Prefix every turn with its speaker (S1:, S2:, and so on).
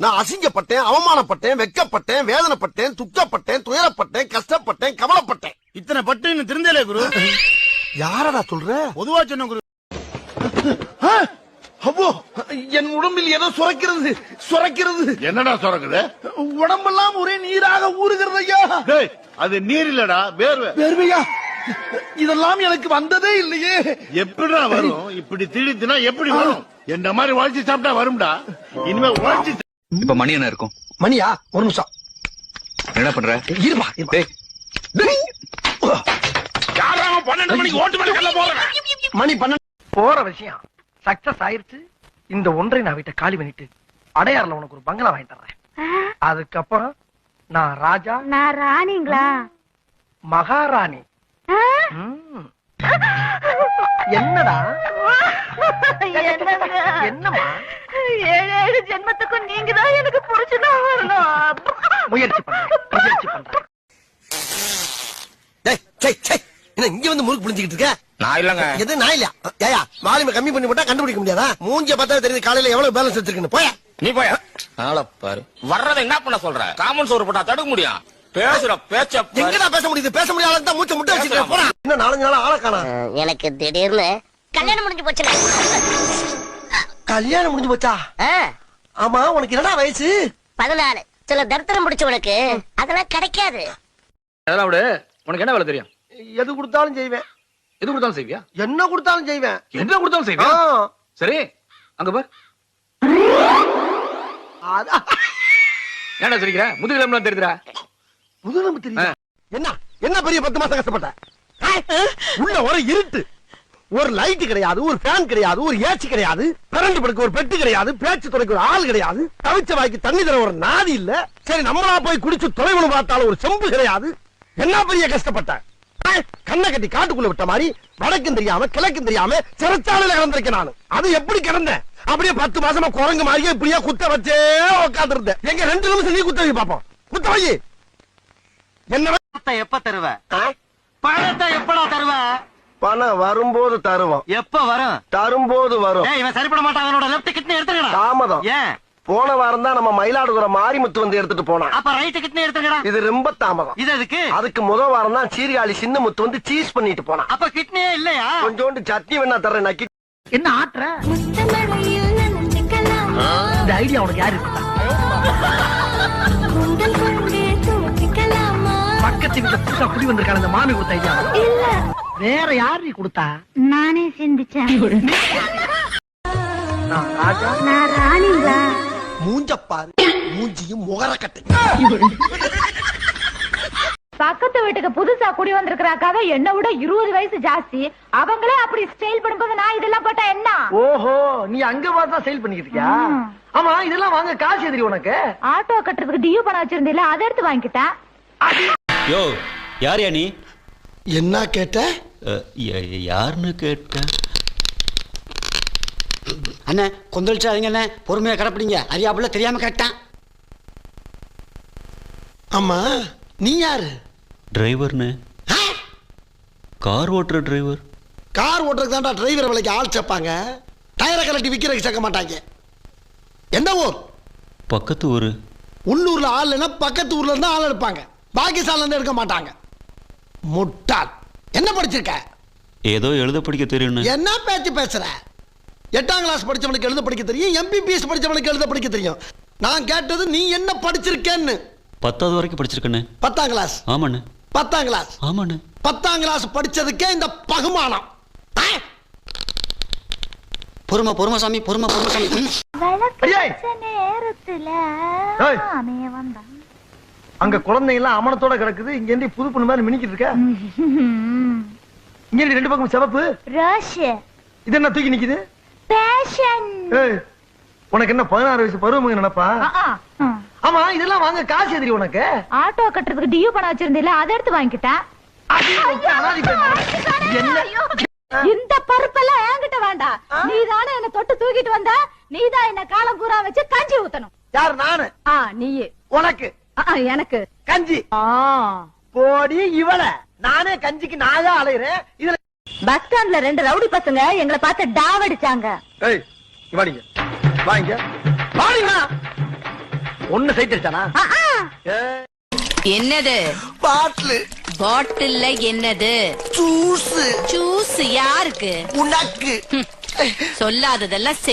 S1: நான் அசிங்கப்பட்டேன், அவமானப்பட்டேன், வெக்கப்பட்டேன், வேதனைப்பட்டேன், துக்கப்பட்டேன், துயரப்பட்டேன், கஷ்டப்பட்டேன், கவலைப்பட்டேன்.
S2: இத்தனை பட்டு இன்னும் திருந்தலே குரு.
S1: யாரடா சொல்ற?
S2: பொதுவா சொன்ன குரு.
S1: அப்போ என் உடம்பில் ஏதோ சுரக்கிறது சுரக்கிறது.
S3: என்னடா சுரக்குது?
S1: உடம்பெல்லாம் ஒரே நீராக ஊறுகிறது ஐயா.
S3: அது நீர் இல்லடா, வேர்வை.
S1: வேர்வையா? இதெல்லாம் எனக்கு வந்ததே இல்லையே.
S3: எப்படிடா வரும்? இப்படி திடீர்னா எப்படி வரும்? என்ன மாதிரி உழைச்சி சாப்பிட்டா வரும்டா. இனிமே உழைச்சி.
S4: இப்ப மணி என்ன இருக்கும்?
S1: மணியா? ஒரு நிமிஷம்.
S4: என்ன பண்ற?
S1: இருமா.
S3: 12 மணிக்கு ஓட்டு மணிக்கல்ல போறேன்.
S1: மணி 12
S5: போற விஷயம் சக்சஸ் ஆயிருச்சு. இந்த ஒன்றை நான் வீட்டை காலி பண்ணிட்டு அடையாறுல உனக்கு ஒரு பங்களா வாங்கி தர்றேன். அதுக்கப்புறம் நான் ராஜா.
S6: நான் ராணிங்களா?
S5: மகாராணி. என்னடா என்னம்மா?
S6: 7 ஜென்மத்துக்கும் நீங்க தான் எனக்கு புடிச்சுனா வரணும்.
S5: முயற்சி பண்றேன்.
S1: என்ன இங்க வந்து முறுக்கு புளிஞ்சுக்கிட்டு இருக்க?
S3: நான் இல்லங்க.
S1: எது நான் இல்லையா? ஏயா வால்யூமை கம்மி பண்ணி போட்டா கண்டுபிடிக்க முடியாதா? மூஞ்சிய பார்த்தா தெரியுது காலையில எவ்வளவு பேலன்ஸ் வச்சிருக்குன்னு. போயா
S3: நீ போய் பாரு. வர்றதை என்ன பண்ண சொல்ற? காமன் சோறு போட்டா தடுக்க முடியும். பேசுற பேச்ச
S1: எங்கடா பேச முடியுது? பேச முடியாத தான் மூச்சை முட்டை வச்சுட்டு போறா. இன்னும் 4 நாளா ஆள காணோம்.
S6: எனக்கு திடீர்னு கல்யாணம் முடிஞ்சு போச்சு.
S1: கல்யாணம் முடிஞ்சு போச்சா? ஆமா, உனக்கு என்னடா வயசு?
S6: 14. சில தரித்திரம் முடிச்சவனுக்கு அதெல்லாம் கிடைக்காது.
S4: அதெல்லாம் விடு. உனக்கு என்ன வேலை தெரியும்?
S1: எது கொடுத்தாலும் செய்வேன்.
S4: எது கொடுத்தாலும் செய்வியா?
S1: என்ன கொடுத்தாலும் செய்வேன்.
S4: என்ன கொடுத்தாலும் செய்வியா? சரி, அங்க பார். ஏன்டா சிரிக்கிற? முதுகிலம்லாம் தெரியுதுடா.
S1: முதுகிலம் தெரியும். என்ன என்ன பெரிய 10 மாசம் கஷ்டப்பட்ட? உள்ள ஒரு இருட்டு, ஒரு லைட் கிடையாது, ஒரு ஃபேன் கிடையாது, ஒரு ஏசி கிடையாது, கரண்ட் படுக்க ஒரு பெட்டு கிடையாது, பேச்சு துறைக்கு ஒரு ஆள் கிடையாது, தவிச்ச வாய்க்கு தண்ணி தர ஒரு நாதி இல்ல. சரி, நம்மளா போய் குடிச்சு தொலைவனு பார்த்தாலும் ஒரு செம்பு கிடையாது. என்ன பெரிய கஷ்டப்பட்ட? கண்ணை கட்டி காட்டுக்குள்ள விட்ட மாதிரி வடக்கும் தெரியாம கிழக்கும் தெரியாம சிறைச்சாலையில கிடந்திருக்கேன் நானு. அது எப்படி கிடந்தேன்? அப்படியே 10 மாசமா குரங்கு மாதிரியே இப்படியே குத்த வச்சே உட்கார்ந்து இருந்தேன். எங்க 2 நிமிஷம் நீ குத்த வை பாப்போம். குத்த வை. என்ன
S5: எப்ப தருவ? பணத்தை எப்படா தருவ?
S1: பணம் வரும்போது தருவோம்.
S5: எப்ப வரும்?
S1: தரும்போது வரும்.
S5: இவன் சரிப்பட மாட்டான். அவனோட லெஃப்ட் கிட்னி எடுத்துக்கடா.
S1: தாமதம்.
S5: ஏன்?
S1: போன வாரம் தான் நம்ம மயிலாடுதுறை மாரிமுத்து வந்து எடுத்துட்டு போனான்.
S5: அப்ப ரைட் கிட்னி எடுத்துக்கடா.
S1: இது ரொம்ப தாமதம்.
S5: இது எதுக்கு? அதுக்கு
S1: முதல் வாரம் தான் சீர்காழி சின்ன முத்து வந்து சீஸ் பண்ணிட்டு போனான்.
S5: அப்ப கிட்னியே இல்லையா?
S1: கொஞ்சோண்டு சட்னி வேணா தர்றேன். நான்
S5: என்ன ஆட்ற? இந்த ஐடியா உனக்கு யாரு கொடுத்தா? பக்கத்து வீட்டுல புதுசா குடி வந்திருக்காங்க. இந்த மாமி கொடுத்த ஐடியா இல்ல. வேற யாரு கொடுத்தா?
S6: நானே சிந்திச்சேன்.
S5: ராஜா.
S6: நான் ராணிங்களா?
S1: மூஞ்சப்பாரு, மூஞ்சியும் முகரக்கட்டை.
S7: பக்கத்து வீட்டுக்கு புதுசா குடி வந்திருக்கிறாக்காக என்ன விட 20 வயசு ஜாஸ்தி. அவங்களே அப்படி ஸ்டைல் பண்ணும்போது நான் இதெல்லாம் போட்டா என்ன?
S5: ஓஹோ, நீ அங்க பார்த்தா சேல் பண்ணிக்கிட்டு இருக்கியா? ஆமா, இதெல்லாம் வாங்க காசு எதிரி உனக்கு?
S7: ஆட்டோ கட்டுறதுக்கு டியூ பணம் வச்சிருந்தீல, அதை எடுத்து வாங்கிட்டேன்.
S8: யோ, யாரையா நீ?
S1: என்ன கேட்ட?
S8: யாருன்னு கேட்ட?
S9: அண்ணே, கொந்தளிச்சாதீங்க அண்ணே, பொறுமையா கடப்பிடிங்க. அறியாப்புல தெரியாம கேட்டான்.
S1: ஆமா, நீ யாரு?
S8: டிரைவர்னு. கார் ஓட்டுற டிரைவர்.
S1: கார் ஓட்டுறதுக்கு தான்டா டிரைவர் வேலைக்கு ஆள் சேர்ப்பாங்க. டயரை கலட்டி விக்கிறதுக்கு சேர்க்க மாட்டாங்க. எந்த ஊர்?
S8: பக்கத்து ஊரு.
S1: உள்ளூர்ல ஆள் இல்லைன்னா பக்கத்து ஊர்ல இருந்தா ஆள் எடுப்பாங்க. பாக்கி சால இருந்து எடுக்க மாட்டாங்க. முட்டாள். என்ன படிச்சிருக்க?
S8: ஏதோ எழுத படிக்க தெரியும்.
S1: என்ன பேச்சு பேசுற? 8ஆம் கிளாஸ் படிச்சவனுக்கு எழுத படிக்க தெரியும், MBBS படிச்சவனுக்கு எழுத படிக்க தெரியும். நான் கேட்டது நீ என்ன படிச்சிருக்கேன்னு.
S8: 10வது வரைக்கும் படிச்சிருக்கேன்னு.
S1: 10ஆம் கிளாஸ்?
S8: ஆமாண்ணு.
S1: 10ஆம் கிளாஸ்?
S8: ஆமாண்ணு.
S1: 10ஆம் கிளாஸ் படிச்சதுக்கே இந்த பகுமானம்.
S9: பொறுமை சாமி, பொறுமை சாமி.
S6: நேரத்துல வந்தான்.
S5: அங்க குழந்தை எல்லாம் அமனத்தோட கிடக்குது. இங்க இருந்து புது பொண்ணு மாதிரி மினிக்கிட்டு இருக்க. இங்க 2 பக்கம் சிவப்பு. இது என்ன தூக்கி நிக்குது?
S6: பேஷன்.
S5: உனக்கு என்ன 16 வயசு பருவம் நினைப்பா? ஆமா, இதெல்லாம் வாங்க காசு எதிரி உனக்கு?
S7: ஆட்டோ கட்டுறதுக்கு டியூ பணம் வச்சிருந்தீல, அதை எடுத்து வாங்கிட்டேன். இந்த பருப்பெல்லாம் என்கிட்ட வேண்டாம். நீதானே என்ன தொட்டு தூக்கிட்டு வந்த. நீதான் என்ன காலம் பூரா வச்சு கஞ்சி ஊத்தணும்.
S5: யார்? நானு.
S7: நீயே.
S5: உனக்கு?
S7: எனக்கு
S5: கஞ்சி. போடி இவள. நானே கஞ்சிக்கு நாயா அலையிறேன். இதுல
S7: பஸ் ஸ்டாண்ட்ல 2 ரவுடி பசங்க எங்களை பார்த்து டாவடிச்சாங்க.
S5: வாடிங்க வாங்க வாடிங்க. பொண்ணு சைட் அடிச்சானா
S6: என்னது
S1: பாட்டில்
S6: பாட்டில்ல என்னது
S1: ஜூஸ்
S6: ஜூஸ் யாருக்கு
S1: உனக்கு
S6: சொல்லாததெல்லாம் செய்